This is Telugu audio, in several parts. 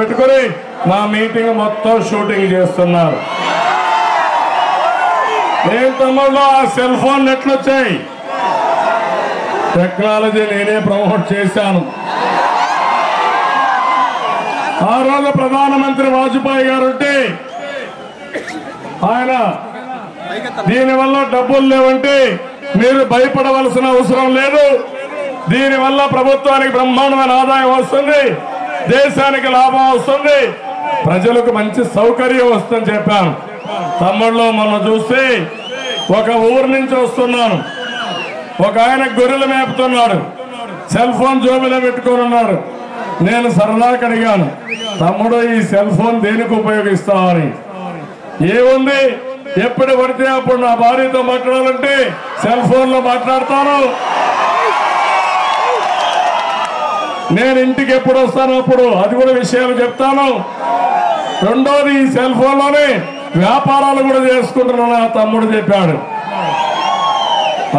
పెట్టుకొని మా మీటింగ్ మొత్తం షూటింగ్ చేస్తున్నారు. నేను తమ్ముళ్ళు ఆ సెల్ ఫోన్ నెట్లు వచ్చాయి, టెక్నాలజీ నేనే ప్రమోట్ చేశాను. ఆ రోజు ప్రధానమంత్రి వాజ్పేయి గారు ఉంటే ఆయన దీనివల్ల డబ్బులు లేవంటే మీరు భయపడవలసిన అవసరం లేదు, దీనివల్ల ప్రభుత్వానికి బ్రహ్మాండమైన ఆదాయం వస్తుంది, దేశానికి లాభం వస్తుంది, ప్రజలకు మంచి సౌకర్యం వస్తుందని చెప్పాను. తమ్ముళ్ళు మొన్న చూస్తే ఒక ఊరు నుంచి వస్తున్నాను, ఒక ఆయన గొర్రెలు మేపుతున్నాడు, సెల్ ఫోన్ జోబులో పెట్టుకొని ఉన్నాడు. నేను సరదాగా అడిగాను, తమ్ముడు ఈ సెల్ ఫోన్ దేనికి ఉపయోగిస్తామని. ఏముంది, ఎప్పుడు పడితే అప్పుడు నా భార్యతో మాట్లాడాలంటే సెల్ ఫోన్ లో మాట్లాడతాను, నేను ఇంటికి ఎప్పుడు వస్తాను అప్పుడు అది కూడా విషయాలు చెప్తాను. రెండోది ఈ సెల్ ఫోన్ లోనే వ్యాపారాలు కూడా చేసుకుంటున్నా తమ్ముడు చెప్పాడు.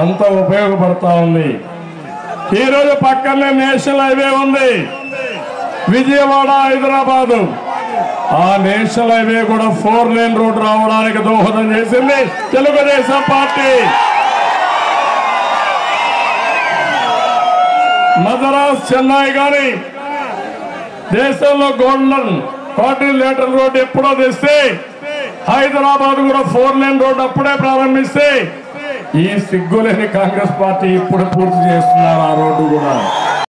అంత ఉపయోగపడతా ఉంది. ఈరోజు పక్కనే నేషనల్ హైవే ఉంది, విజయవాడ హైదరాబాదు. ఆ నేషనల్ హైవే కూడా 4 లేన్ రోడ్ రావడానికి దోహదం చేసింది తెలుగుదేశం పార్టీ. మద్రాస్ చెన్నై గాని దేశంలో గోల్డెన్ క్వాడ్రిలేటరల్ రోడ్ ఎప్పుడో తెస్తే హైదరాబాద్ కూడా 4 లేన్ రోడ్ అప్పుడే ప్రారంభిస్తే ఈ సిగ్గులేని కాంగ్రెస్ పార్టీ ఇప్పుడు పూర్తి చేస్తున్నారు ఆ రోడ్డు కూడా.